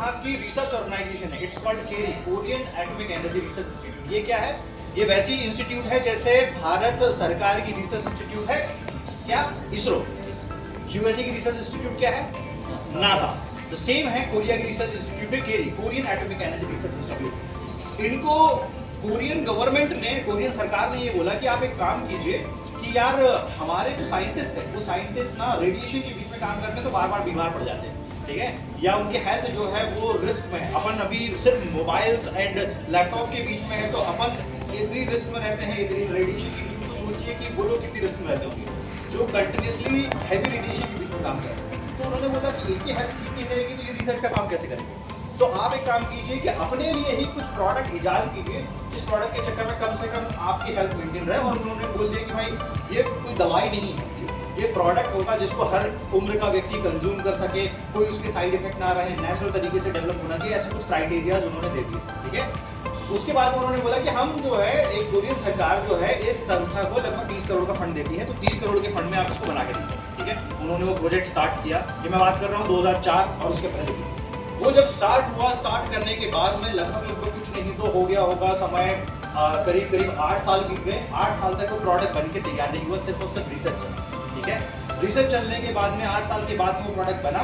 वहाँ की research organisation है, it's called KAERI, Korean atomic energy research institute. ये क्या है? ये वैसी इंस्टीट्यूट है जैसे भारत सरकार की रिसर्च इंस्टीट्यूट है क्या, इसरो। यूएसए की रिसर्च इंस्टीट्यूट क्या है, नासा। तो सेम है कोरिया की रिसर्च इंस्टीट्यूट है KAERI, Korean atomic energy research institute. इनको कोरियन गवर्नमेंट ने, कोरियन सरकार ने ये बोला कि आप एक काम कीजिए कि यार हमारे जो साइंटिस्ट है वो साइंटिस्ट ना रेडिएशन के बीच में काम करते हैं तो बार बार बीमार पड़ जाते हैं, ठीक है, या उनके हेल्थ जो है वो रिस्क में है। अपन अभी सिर्फ मोबाइल्स एंड लैपटॉप के बीच में है तो अपन इतनी रिस्क में रहते हैं, इतनी रेडिएशन के बीच में। सोचिए कि वो लोग कितनी रिस्क में रहते होंगे जो कंटिन्यूसली हैवी रेडिएशन के बीच में काम कर रहे हैं। तो उन्होंने बोला कि इनकी हेल्थ ठीक नहीं रहेगी तो ये रिसर्च का काम कैसे करेंगे। तो आप एक काम कीजिए कि अपने लिए ही कुछ प्रोडक्ट इजाद कीजिए जिस प्रोडक्ट के चक्कर में कम से कम आपकी हेल्थ मेंटेन रहे। और उन्होंने बोल दिया कि भाई ये कोई दवाई नहीं है, ये प्रोडक्ट होगा जिसको हर उम्र का व्यक्ति कंज्यूम कर सके, कोई उसके साइड इफेक्ट ना रहे, नेचुरल तरीके से डेवलप होना चाहिए। ऐसे कुछ क्राइटेरियाज उन्होंने दे दिए, ठीक है। उसके बाद उन्होंने बोला कि हम जो है एक कोरियन सरकार जो है इस संस्था को लगभग 30 करोड़ का फंड देती है, तो 30 करोड़ के फंड में आप इसको बना के दीजिए, ठीक है। उन्होंने वो प्रोजेक्ट स्टार्ट किया। ये मैं बात कर रहा हूँ 2004 और उसके पहले की। वो जब स्टार्ट हुआ, स्टार्ट करने के बाद में लगभग कुछ नहीं तो हो गया होगा समय करीब करीब 8 साल बीत गए। 8 साल तक वो प्रोडक्ट बन के तैयार नहीं हुआ, सिर्फ और सिर्फ रिसर्च चला, ठीक है। रिसर्च चलने के बाद में 8 साल के बाद में वो प्रोडक्ट बना,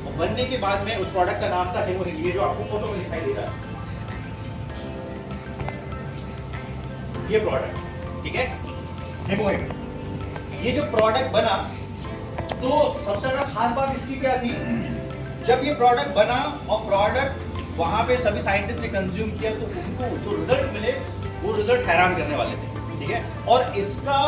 और बनने के बाद में उस प्रोडक्ट का नाम था हेमोहिल। ये जो आपको फोटो में दिखाई दे रहा है ये प्रोडक्ट, ठीक है, हेमोहिल। ये जो प्रोडक्ट बना तो सबसे ज्यादा खास बात इसकी क्या थी, जब ये प्रोडक्ट बना और प्रोडक्ट वहाँ पे सभी साइंटिस्ट ने कंज्यूम किया तो उनको जो रिजल्ट मिले वो रिजल्ट हैरान करने वाले थे, ठीक है। और इसका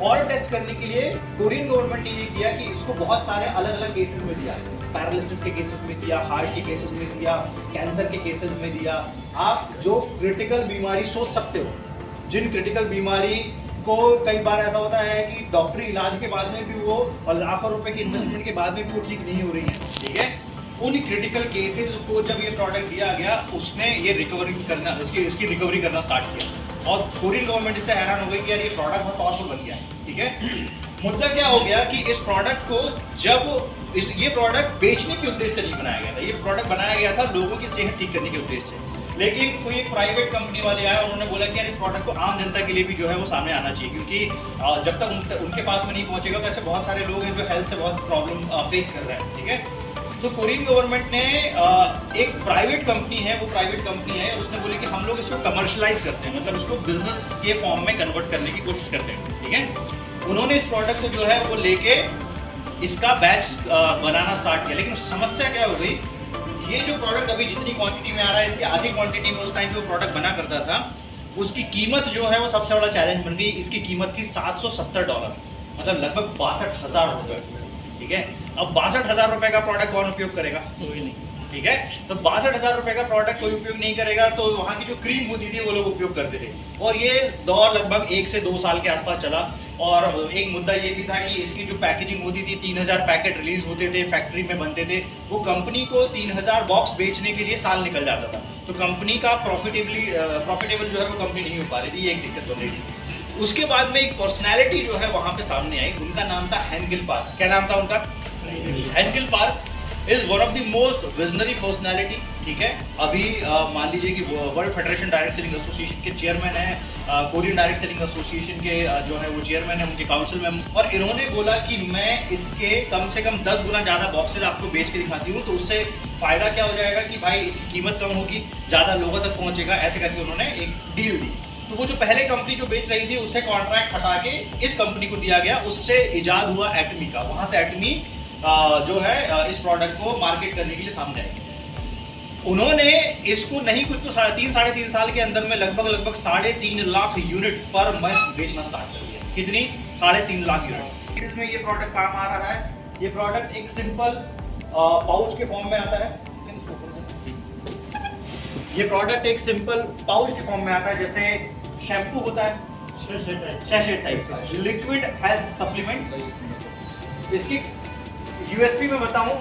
और टेस्ट करने के लिए कोरियन गवर्नमेंट ने ये किया कि इसको बहुत सारे अलग अलग केसेस में दिया, पैरालिसिस के केसेस में दिया, हार्ट के केसेस में दिया, कैंसर के केसेस में दिया। आप जो क्रिटिकल बीमारी सोच सकते हो, जिन क्रिटिकल बीमारी को कई बार ऐसा होता है कि डॉक्टरी इलाज के बाद में भी वो और लाखों रुपए की इन्वेस्टमेंट के बाद में भी वो ठीक नहीं हो रही है, ठीक है। उन क्रिटिकल केसेस को जब ये प्रोडक्ट दिया गया उसने ये रिकवरी करना, इसकी रिकवरी करना स्टार्ट किया। और कोरियन गवर्नमेंट इससे हैरान हो गई कि यार ये प्रोडक्ट बहुत पावरफुल बन गया है, ठीक है। मुद्दा क्या हो गया कि इस प्रोडक्ट को जब ये प्रोडक्ट बेचने के उद्देश्य से नहीं बनाया गया था, ये प्रोडक्ट बनाया गया था लोगों की सेहत ठीक करने के उद्देश्य से। लेकिन कोई एक प्राइवेट कंपनी वाले आए और उन्होंने बोला कि यार इस प्रोडक्ट को आम जनता के लिए भी जो है वो सामने आना चाहिए, क्योंकि जब तक उनके पास में नहीं पहुंचेगा तो ऐसे बहुत सारे लोग हैं जो हेल्थ से बहुत प्रॉब्लम फेस कर रहे हैं, ठीक है। तो कोरियन गवर्नमेंट ने एक प्राइवेट कंपनी है, वो प्राइवेट कंपनी है, उसने बोले कि हम लोग इसको कमर्शलाइज करते हैं, मतलब इसको बिजनेस के फॉर्म में कन्वर्ट करने की कोशिश करते हैं, ठीक है। उन्होंने इस प्रोडक्ट को जो है वो लेके इसका बैच बनाना स्टार्ट किया। लेकिन समस्या क्या हो गई, ये जो प्रोडक्ट अभी जितनी क्वांटिटी में आ रहा है इसकी आधी क्वांटिटी में उस टाइम पे वो प्रोडक्ट बना करता था, उसकी कीमत जो है वो सबसे बड़ा चैलेंज बन गई। इसकी कीमत थी $770, मतलब लगभग 62,000 रुपये, ठीक है। अब 62,000 रुपये का प्रोडक्ट कौन उपयोग करेगा, कोई नहीं, ठीक है। तो 62,000 रुपये का प्रोडक्ट कोई उपयोग नहीं करेगा तो वहाँ की जो क्रीम होती थी वो लोग उपयोग करते थे। और ये दौर लगभग 1 से 2 साल के आसपास चला। और एक मुद्दा ये भी था कि इसकी जो पैकेजिंग होती थी, 3000 पैकेट रिलीज होते थे, फैक्ट्री में बनते थे, वो कंपनी को 3000 बॉक्स बेचने के लिए साल निकल जाता था। तो कंपनी का प्रॉफिटेबल जो है वो कंपनी नहीं हो पा रही थी, ये एक दिक्कत बन रही थी। उसके बाद में एक पर्सनैलिटी जो है वहाँ पे सामने आई, उनका नाम था हेनगिल पार्क। क्या नाम था उनका? Hengil Park is one of the most visionary personality, ठीक है। अभी मान लीजिए कि world federation direct selling association के चेयरमैन है, कोरियन डायरेक्ट सेलिंग एसोसिएशन के जो है वो चेयरमैन है, उनके काउंसिल में। और इन्होंने बोला कि मैं इसके कम से कम 10 गुना ज़्यादा बॉक्सेज आपको बेच के दिखाती हूँ, तो उससे फ़ायदा क्या हो जाएगा कि भाई इसकी कीमत कम होगी, ज़्यादा लोगों तक पहुँचेगा। ऐसे करके उन्होंने एक डील दी। तो वो जो पहले कंपनी जो बेच रही थी उससे कॉन्ट्रैक्ट हटा के इस कंपनी को दिया गया, उससे इजाद हुआ एटमी का। वहाँ से एटमी जो है इस प्रोडक्ट को मार्केट करने के लिए सामने आई। उन्होंने इसको नहीं कुछ तो 3.5 साल के अंदर में लगभग 3.5 लाख यूनिट पर मंथ बेचना स्टार्ट कर दिया। कितनी? 3.5 लाख यूनिट। इसमें ये प्रोडक्ट काम आ रहा है। ये प्रोडक्ट एक सिंपल पाउच के फॉर्म में आता है। ये प्रोडक्ट एक सिंपल पाउच के फॉर्म में आता है, जैसे शैम्पू होता है, सैशेट टाइप, लिक्विड हेल्थ सप्लीमेंट। इसकी यूएसपी में बताऊं,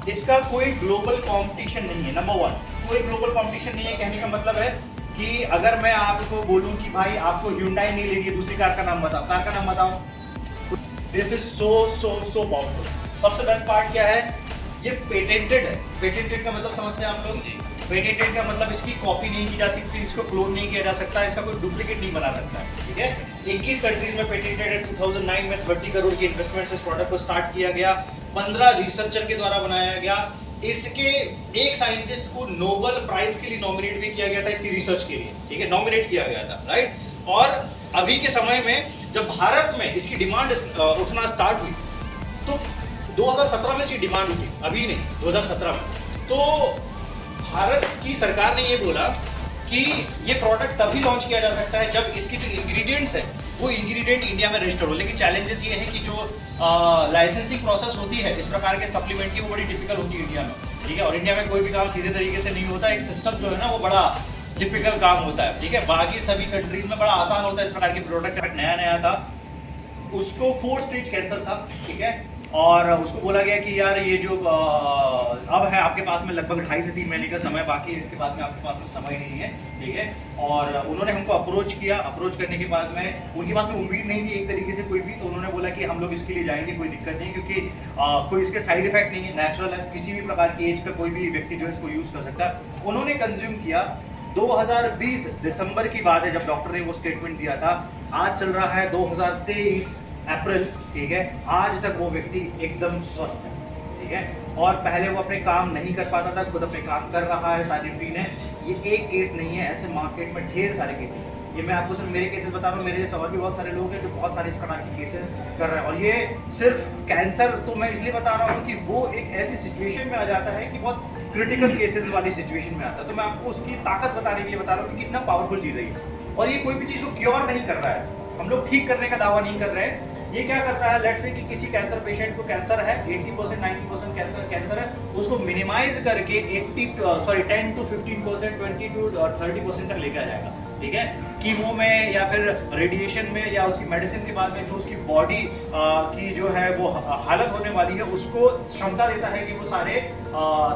इसका कोई ग्लोबल कंपटीशन नहीं है। नंबर 1, कोई ग्लोबल कंपटीशन नहीं है। कहने का मतलब है कि अगर मैं आपको बोलूं कि भाई आपको Hyundai नहीं लेनी है, दूसरी कार का नाम बताओ, कार का नाम बताओ। This is so powerful. सबसे बेस्ट पार्ट क्या है, ये पेटेंटेड है। पेटेंटेड का मतलब समझते हैं आप लोग? पेटेंटेड का मतलब इसकी कॉपी नहीं की जा सकती, इसको क्लोन नहीं किया जा सकता, इसका कोई डुप्लीकेट नहीं बना सकता है, ठीक है। 21 कंट्रीज में पेटेंटेड है। 2009 में 30 करोड़ की इन्वेस्टमेंट से इस प्रोडक्ट को स्टार्ट किया गया, 15 रिसर्चर के द्वारा बनाया गया। इसके एक साइंटिस्ट को नोबेल प्राइज के लिए नॉमिनेट भी किया गया था इसकी रिसर्च के लिए, ठीक है, नॉमिनेट किया गया था, राइट। और अभी के समय में जब भारत में इसकी डिमांड उठना स्टार्ट हुई तो 2017 में इसकी डिमांड उठी, अभी नहीं, 2017 में। तो भारत की सरकार ने ये बोला कि ये प्रोडक्ट तभी लॉन्च किया जा सकता है जब इसकी जो इंग्रेडिएंट्स है वो इंग्रेडिएंट इंडिया में रजिस्टर्ड हो। लेकिन चैलेंजेस ये है कि जो लाइसेंसिंग प्रोसेस होती है इस प्रकार के सप्लीमेंट की, वो बड़ी डिफिकल्ट होती है इंडिया में, ठीक है। और इंडिया में कोई भी काम सीधे तरीके से नहीं होता, एक सिस्टम जो है ना वो बड़ा डिफिकल्ट काम होता है, ठीक है। बाकी सभी कंट्रीज में बड़ा आसान होता है इस प्रकार के प्रोडक्ट। नया नया था, उसको 4 स्टेज कैंसर था, ठीक है। और उसको बोला गया कि यार ये जो अब है आपके पास में लगभग 2.5 से 3 महीने का समय बाकी है, इसके बाद में आपके पास में समय नहीं है, ठीक है। और उन्होंने हमको अप्रोच किया, अप्रोच करने के बाद में उनके पास में उम्मीद नहीं थी एक तरीके से कोई भी, तो उन्होंने बोला कि हम लोग इसके लिए जाएंगे, कोई दिक्कत नहीं, क्योंकि कोई इसके साइड इफेक्ट नहीं है, नेचुरल है, किसी भी प्रकार की एज का कोई भी व्यक्ति जो है इसको यूज़ कर सकता है। उन्होंने कंज्यूम किया। 2020 दिसंबर की बात है जब डॉक्टर ने वो स्टेटमेंट दिया था। आज चल रहा है 2023 अप्रैल, ठीक है। आज तक वो व्यक्ति एकदम स्वस्थ है, ठीक है। और पहले वो अपने काम नहीं कर पाता था, खुद अपने काम कर रहा है, सारी रूटीन है। ये एक केस नहीं है, ऐसे मार्केट में ढेर सारे केस हैं। ये मैं आपको सिर्फ मेरे केसेस बता रहा हूँ, मेरे जैसे और भी बहुत सारे लोग हैं जो बहुत सारे इस प्रकार के केसेस कर रहे हैं। और ये सिर्फ कैंसर तो मैं इसलिए बता रहा हूँ कि वो एक ऐसी सिचुएशन में आ जाता है कि बहुत क्रिटिकल केसेस वाली सिचुएशन में आता है। तो मैं आपको उसकी ताकत बताने के लिए बता रहा हूँ कि कितना पावरफुल चीज़ है ये। और ये कोई भी चीज़ को क्योर नहीं कर रहा है, हम लोग ठीक करने का दावा नहीं कर रहे हैं। ये क्या करता है, लेट्स से कि किसी कैंसर पेशेंट को कैंसर है, 80% 90% कैंसर है, उसको मिनिमाइज करके 10 to 15%, 20 to 30% तक लेके आ जाएगा, ठीक है। कीमो में या फिर रेडिएशन में या उसकी मेडिसिन के बाद में जो उसकी बॉडी की जो है वो हालत होने वाली है उसको क्षमता देता है कि वो सारे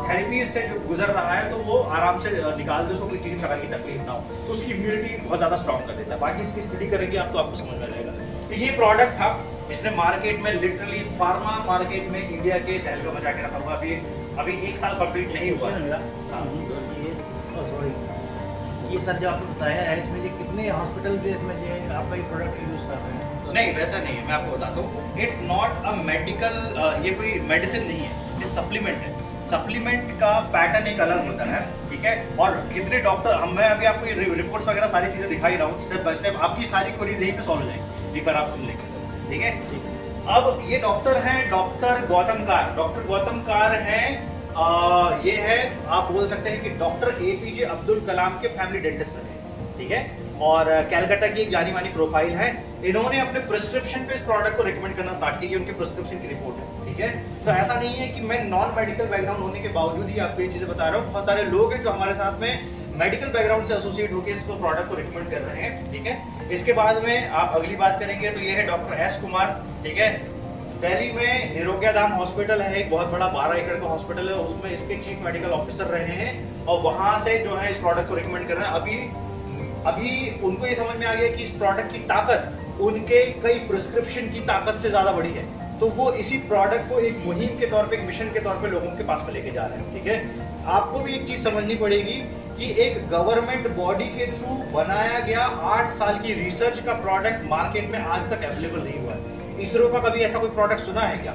थेरेपीज से जो गुजर रहा है तो वो आराम से निकाल दे, उसको कोई किसी प्रकार की तकलीफ ना हो, तो उसकी इम्यूनिटी बहुत ज़्यादा स्ट्रॉन्ग कर देता है। बाकी इसकी स्टडी करेंगे आप तो आपको समझ में आएगा। तो ये प्रोडक्ट था, इसने मार्केट में लिटरली फार्मा मार्केट में इंडिया के तहलका मचा के रखा हुआ। अभी 1 साल कंप्लीट नहीं हुआ। ये सर जो आपने बताया है इसमें ये कितने हॉस्पिटल भी इसमें जो है आपका ये प्रोडक्ट यूज़ कर रहे हैं? नहीं, वैसा नहीं है, मैं आपको बताता हूँ। इट्स नॉट अ मेडिकल, ये कोई मेडिसिन नहीं है, ये सप्लीमेंट है। सप्लीमेंट का पैटर्न एक अलग होता है, ठीक है। और कितने डॉक्टर, मैं अभी आपको ये रिपोर्ट्स वगैरह सारी चीज़ें दिखा ही रहा हूँ, स्टेप बाय स्टेप आपकी सारी क्वेरीज यहीं पे सॉल्व हो जाएगी, एक बार आप सुन लेंगे, ठीक है। अब ये डॉक्टर हैं doctor Gautam car. Doctor Gautam car हैं, ये है, आप बोल सकते हैं कि डॉक्टर APJ अब्दुल कलाम के फैमिली डेंटिस्ट रहे, ठीक है। और कैलकाटा की एक जानी मानी प्रोफाइल है। इन्होंने अपने प्रिस्क्रिप्शन पे इस प्रोडक्ट को रिकमेंड करना स्टार्ट किया, उनके प्रिस्क्रिप्शन की रिपोर्ट है, ठीक है। तो ऐसा नहीं है कि मैं नॉन मेडिकल बैकग्राउंड होने के बावजूद ही आपको ये चीज़ें बता रहा हूँ। बहुत सारे लोग हैं जो हमारे साथ में मेडिकल बैकग्राउंड से एसोसिएट होकर इसको प्रोडक्ट को रिकमेंड कर रहे हैं, ठीक है। इसके बाद में आप अगली बात करेंगे तो ये है डॉक्टर S कुमार, ठीक है। दिल्ली में निरोग्या धाम हॉस्पिटल है, एक बहुत बड़ा 12 एकड़ का हॉस्पिटल है, उसमें इसके चीफ मेडिकल ऑफिसर रहे हैं और वहां से जो है इस प्रोडक्ट को रिकमेंड कर रहे हैं। अभी उनको ये समझ में आ गया कि इस प्रोडक्ट की ताकत उनके कई प्रिस्क्रिप्शन की ताकत से ज़्यादा बड़ी है, तो वो इसी प्रोडक्ट को एक मुहिम के तौर पे, एक मिशन के तौर पे लोगों के पास में लेके जा रहे हैं, ठीक है। आपको भी एक चीज़ समझनी पड़ेगी कि एक गवर्नमेंट बॉडी के थ्रू बनाया गया 8 साल की रिसर्च का प्रोडक्ट मार्केट में आज तक अवेलेबल नहीं हुआ है। इसरो का कभी ऐसा कोई प्रोडक्ट सुना है क्या?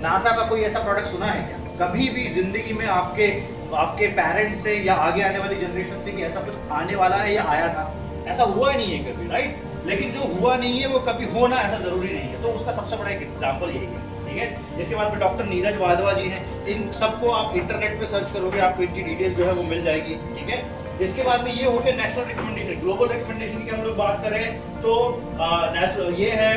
नासा का कोई ऐसा प्रोडक्ट सुना है क्या? कभी भी जिंदगी में आपके पेरेंट्स से या आगे आने वाली जनरेशन से कि ऐसा कुछ आने वाला है या आया था, ऐसा हुआ नहीं है कभी, राइट। लेकिन जो हुआ नहीं है वो कभी होना ऐसा जरूरी नहीं है, तो उसका सबसे बड़ा एक एग्जाम्पल यही है, ठीक है। इसके बाद में डॉक्टर नीरज वाधवा जी हैं, इन सबको आप इंटरनेट पे सर्च करोगे आपको इनकी डिटेल जो है वो मिल जाएगी, ठीक है। इसके बाद में ये हो गया नेशनल रिकमेंडेशन। ग्लोबल रिकमेंडेशन की हम लोग बात करें तो ये है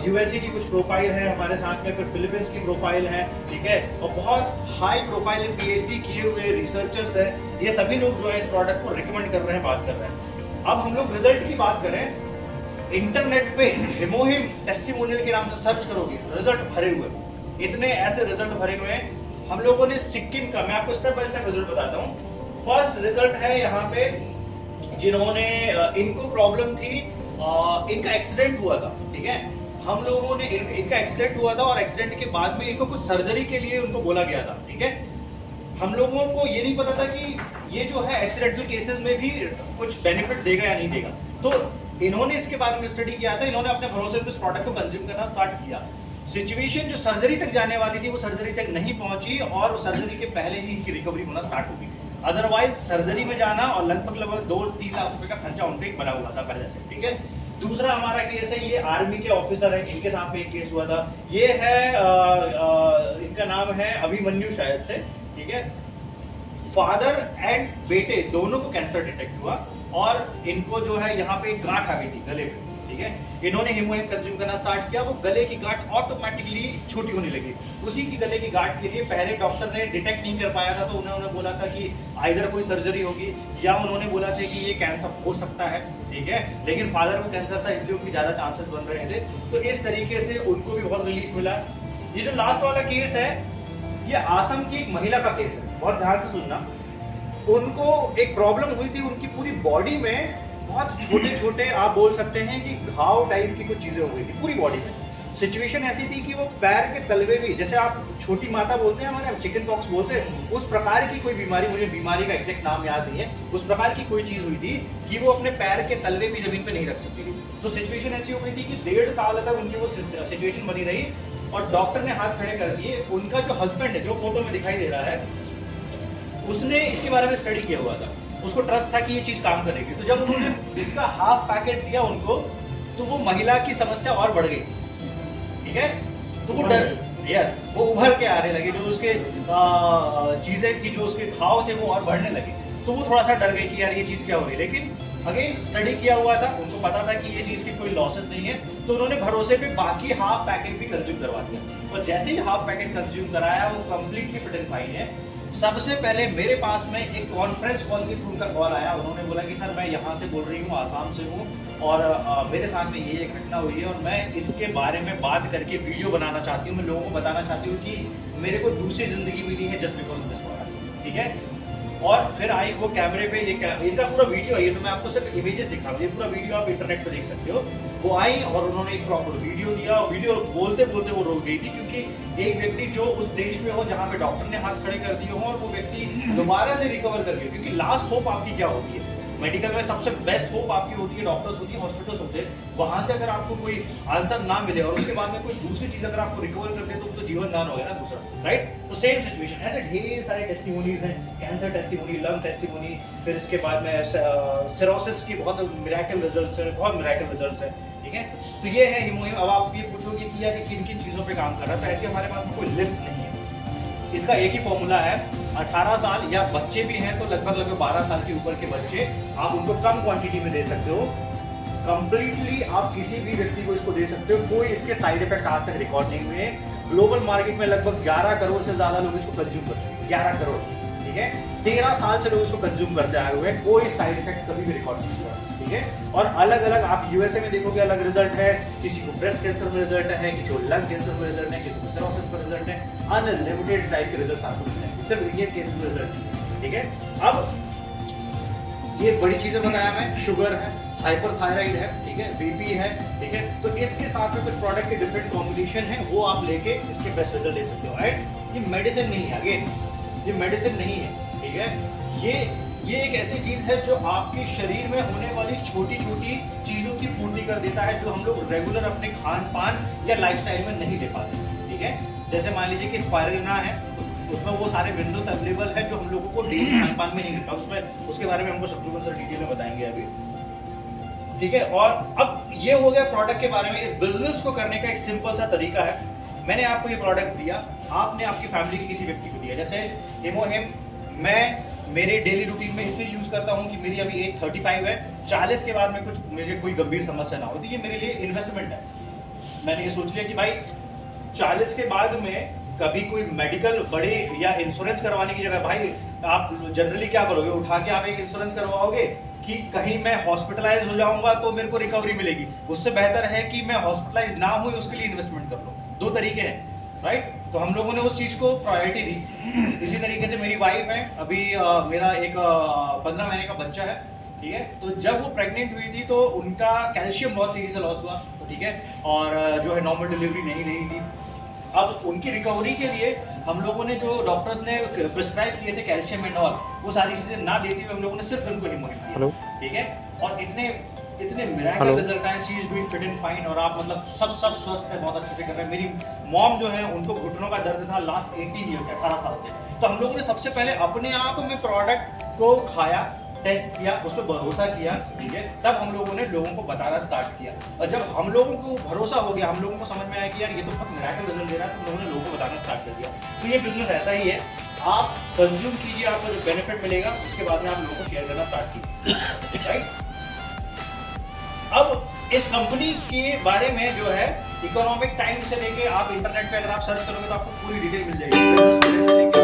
USA की कुछ प्रोफाइल है हमारे साथ में, फिर फिलीपींस की प्रोफाइल है, ठीक है। और बहुत हाई प्रोफाइल PhD किए हुए रिसर्चर्स हैं, ये सभी लोग जो है इस प्रोडक्ट को रिकमेंड कर रहे हैं, बात कर रहे हैं। अब हम लोग रिजल्ट की बात करें, इंटरनेट पे हिमोहिम टेस्टिमोनियल के नाम से सर्च करोगे, रिजल्ट भरे हुए, इतने ऐसे रिजल्ट भरे हुए हैं। हम लोगों ने सिक्किम का, मैं आपको स्टेप बाय स्टेप रिजल्ट बताता हूँ। फर्स्ट रिजल्ट है यहाँ पे, जिन्होंने इनको प्रॉब्लम थी, इनका एक्सीडेंट हुआ था, ठीक है। हम लोगों ने इनका एक्सीडेंट हुआ था और एक्सीडेंट के बाद में इनको कुछ सर्जरी के लिए उनको बोला गया था, ठीक है। हम लोगों को ये नहीं पता था कि ये जो है एक्सीडेंटल केसेस में भी कुछ बेनिफिट्स देगा या नहीं देगा। तो इन्होंने इसके बारे में स्टडी किया था, इन्होंने अपने भरोसे पे इस प्रोडक्ट को कंज्यूम करना स्टार्ट किया। सिचुएशन जो सर्जरी तक जाने वाली थी वो सर्जरी तक नहीं पहुंची और सर्जरी के पहले ही इनकी रिकवरी होना स्टार्ट हो गई। अदरवाइज सर्जरी में जाना और लगभग 2-3 लाख रुपए का खर्चा उनका एक बना हुआ था पहले से, ठीक है। दूसरा हमारा केस है, ये आर्मी के ऑफिसर है, इनके साथ में एक केस हुआ था। ये है इनका नाम है अभिमन्यु शायद से, ठीक है। फादर एंड बेटे दोनों को कैंसर डिटेक्ट हुआ और इनको जो है यहाँ पे एक गांठ आ गई थी गले पे, ठीक है। इन्होंने हीमोहिम कंज्यूम करना स्टार्ट किया, वो गले की गांठ ऑटोमेटिकली छोटी होने लगी। उसी की गले की गांठ के लिए पहले डॉक्टर ने डिटेक्ट नहीं कर पाया था, तो उन्होंने बोला था कि आइदर कोई सर्जरी होगी या उन्होंने बोला था कि ये कैंसर हो सकता है, ठीक है। लेकिन फादर को कैंसर था इसलिए उनकी ज़्यादा चांसेस बन रहे थे, तो इस तरीके से उनको भी बहुत रिलीफ मिला। ये जो लास्ट वाला केस है ये आसम की एक महिला का केस है, बहुत ध्यान से सुनना। उनको एक प्रॉब्लम हुई थी, उनकी पूरी बॉडी में बहुत छोटे छोटे आप बोल सकते हैं कि घाव टाइप की कुछ चीजें हो गई थी पूरी बॉडी में। सिचुएशन ऐसी थी कि वो पैर के तलवे भी, जैसे आप छोटी माता बोलते हैं हमारे चिकन पॉक्स बोलते हैं, उस प्रकार की कोई बीमारी, मुझे बीमारी का एग्जैक्ट नाम याद नहीं है, उस प्रकार की कोई चीज हुई थी कि वो अपने पैर के तलवे भी जमीन पे नहीं रख सकती थी। तो सिचुएशन ऐसी हो गई थी कि 1.5 साल तक उनकी वो सिचुएशन बनी रही और डॉक्टर ने हाथ खड़े कर दिए। उनका जो हस्बैंड है, जो फोटो में दिखाई दे रहा है, उसने इसके बारे में स्टडी किया हुआ था, उसको ट्रस्ट था कि ये चीज काम करेगी। तो जब उन्होंने इसका हाफ पैकेट दिया उनको, तो वो महिला की समस्या और बढ़ गई, ठीक है। तो वो डर, यस, वो उभर के आने लगे, जो उसके चीजें थी, जो उसके घाव थे वो और बढ़ने लगे। तो वो थोड़ा सा डर गई कि यार ये चीज क्या हो रही है। लेकिन अगेन स्टडी किया हुआ था, उनको पता था कि ये चीज की कोई लॉसेस नहीं है, तो उन्होंने भरोसे पे बाकी हाफ पैकेट भी कंज्यूम करवा दिया। और जैसे ही हाफ पैकेट कंज्यूम कराया वो कंप्लीटली फिट एंड फाइन है। सबसे पहले मेरे पास में एक कॉन्फ्रेंस कॉल के थ्रू का कॉल आया, उन्होंने बोला कि सर मैं यहाँ से बोल रही हूँ, आसाम से हूँ और मेरे साथ में ये घटना हुई है और मैं इसके बारे में बात करके वीडियो बनाना चाहती हूँ, मैं लोगों को बताना चाहती हूँ कि मेरे को दूसरी जिंदगी मिली है जस्ट बिकॉज दिस प्रोडक्ट, ठीक है। और फिर आई वो कैमरे पे, ये इनका पूरा वीडियो है, ये तो मैं आपको सिर्फ इमेजेस दिखा रहा हूँ, ये पूरा वीडियो आप इंटरनेट पे देख सकते हो। वो आई और उन्होंने एक प्रॉपर वीडियो दिया, वीडियो बोलते बोलते वो रोक गई थी, क्योंकि एक व्यक्ति जो उस देश में हो जहाँ पे डॉक्टर ने हाथ खड़े कर दिए हो और वो व्यक्ति दोबारा से रिकवर कर गए, क्योंकि लास्ट होप आपकी क्या होती है मेडिकल में, सबसे बेस्ट होप आपकी होती है, डॉक्टर्स होती है, हॉस्पिटल्स होते हैं, वहां से अगर आपको कोई आंसर ना मिले और उसके बाद में कोई दूसरी चीज अगर आपको रिकवर करते हैं तो जीवन दान हो गया ना दूसरा, राइट। तो सेम सिचुएशन, ऐसे ढेर सारे टेस्टिमोनीज हैं, कैंसर टेस्टिमोनी, लंग टेस्टिमोनी, फिर इसके बाद में सिरोसिस की बहुत मिरेकल रिजल्ट्स है, बहुत मिरेकल रिजल्ट्स है, ठीक है। तो ये है हीमोहिम। अब आप ये पूछोगे कि यार किन किन चीजों पे काम कर रहा है, तो ऐसे हमारे पास कोई लिस्ट नहीं है, इसका एक ही फॉर्मूला है। 18 साल या बच्चे भी हैं तो लगभग 12 साल के ऊपर के बच्चे, आप उनको कम क्वांटिटी में दे सकते हो, कंप्लीटली आप किसी भी व्यक्ति को इसको दे सकते हो, कोई इसके साइड इफेक्ट आज तक रिकॉर्ड नहीं हुए। ग्लोबल मार्केट में लगभग 11 करोड़ से ज्यादा लोग इसको कंज्यूम करते हैं, 11 करोड़, ठीक है। 13 साल से लोग इसको कंज्यूम करते आए हुए हैं, कोई साइड इफेक्ट कभी भी रिकॉर्ड नहीं हुआ, ठीक है। और अलग अलग आप यूएसए में देखोगे अलग रिजल्ट है, किसी को ब्रेस्ट कैंसर में रिजल्ट है, किसी को लंग कैंसर में रिजल्ट है, किसी को सिरोसिस में रिजल्ट है, अनलिमिटेड टाइप के रिजल्ट आपको मिलते हैं, सिर्फ इंडियन केस में रिजल्ट है, ठीक है। अब ये बड़ी चीजें बताया मैं, शुगर है, हाइपरथायराइड है, ठीक है, बीपी है, ठीक है। तो इसके साथ में कुछ प्रोडक्ट के डिफरेंट कॉम्बिनेशन है, वो आप लेके इसके बेस्ट रिजल्ट ले सकते हो, राइट। ये मेडिसिन नहीं है, अगेन ये मेडिसिन नहीं है, ठीक है। ये एक ऐसी चीज है जो आपके शरीर में होने वाली छोटी छोटी चीजों की पूर्ति कर देता है, जो हम लोग रेगुलर अपने खान पान या लाइफस्टाइल में नहीं दे पाते, ठीक है। जैसे मान लीजिए कि स्पाइरुलिना है, उसमें वो सारे विंडोज अवेलेबल है जो हम लोगों को डेली खान पान में नहीं मिलता, उसमें उसके बारे में हमको शत्रुघ्न सर डिटेल में बताएंगे अभी, ठीक है। और अब ये हो गया प्रोडक्ट के बारे में। इस बिजनेस को करने का एक सिंपल सा तरीका है, मैंने आपको ये प्रोडक्ट दिया, आपने आपकी फैमिली के किसी व्यक्ति को दिया। जैसे हीमोहिम मैं मेरे डेली रूटीन में इसलिए यूज करता हूँ कि मेरी अभी एज 35 है, 40 के बाद में कुछ मुझे कोई गंभीर समस्या ना होती, ये मेरे लिए इन्वेस्टमेंट है। मैंने ये सोच लिया कि भाई 40 के बाद में कभी कोई मेडिकल बड़े या इंश्योरेंस करवाने की जगह, भाई आप जनरली क्या करोगे, उठा के आप एक इंश्योरेंस करवाओगे कि कहीं मैं हॉस्पिटलाइज हो जाऊंगा तो मेरे को रिकवरी मिलेगी, उससे बेहतर है कि मैं हॉस्पिटलाइज ना हो उसके लिए इन्वेस्टमेंट कर लो। 2 तरीके हैं, राइट। तो हम लोगों ने उस चीज को प्रायोरिटी दी। इसी तरीके से मेरी वाइफ है, अभी मेरा एक 15 महीने का बच्चा है, ठीक है। तो जब वो प्रेग्नेंट हुई थी तो उनका कैल्शियम बहुत तेजी से लॉस हुआ, ठीक है, और जो है नॉर्मल डिलीवरी नहीं रही थी। अब उनकी रिकवरी के लिए हम लोगों ने जो डॉक्टर्स ने प्रिस्क्राइब किए थे कैल्शियम एंड ऑल, वो सारी चीज़ें ना देती हुए हम लोगों ने सिर्फ उनको हिमोलिक दिया, ठीक है। और इतने मिराकल रिजल्ट आए, she is doing fit and fine, और आप मतलब सब स्वस्थ है, बहुत अच्छे से कर रहे हैं। मेरी मॉम जो है उनको घुटनों का दर्द था लास्ट 18 ईयर से, 18 साल से। तो हम लोगों ने सबसे पहले अपने आप में प्रोडक्ट को खाया, टेस्ट किया, उस पर भरोसा किया, ठीक है, तब हम लोगों ने लोगों को बताना स्टार्ट किया। और जब हम लोगों को भरोसा हो गया, हम लोगों को समझ में आया कि यार ये तो बहुत मिराकल रिजल्ट दे रहा है, तो हम लोगों ने लोगों को बताना स्टार्ट कर दिया। तो ये बिजनेस ऐसा ही है, आप कंज्यूम कीजिए, आपको जो बेनिफिट मिलेगा उसके बाद में आप लोगों को शेयर करना स्टार्ट कीजिए, राइट। अब इस कंपनी के बारे में जो है इकोनॉमिक टाइम से लेके आप इंटरनेट पे अगर आप सर्च करोगे तो आपको पूरी डिटेल मिल जाएगी।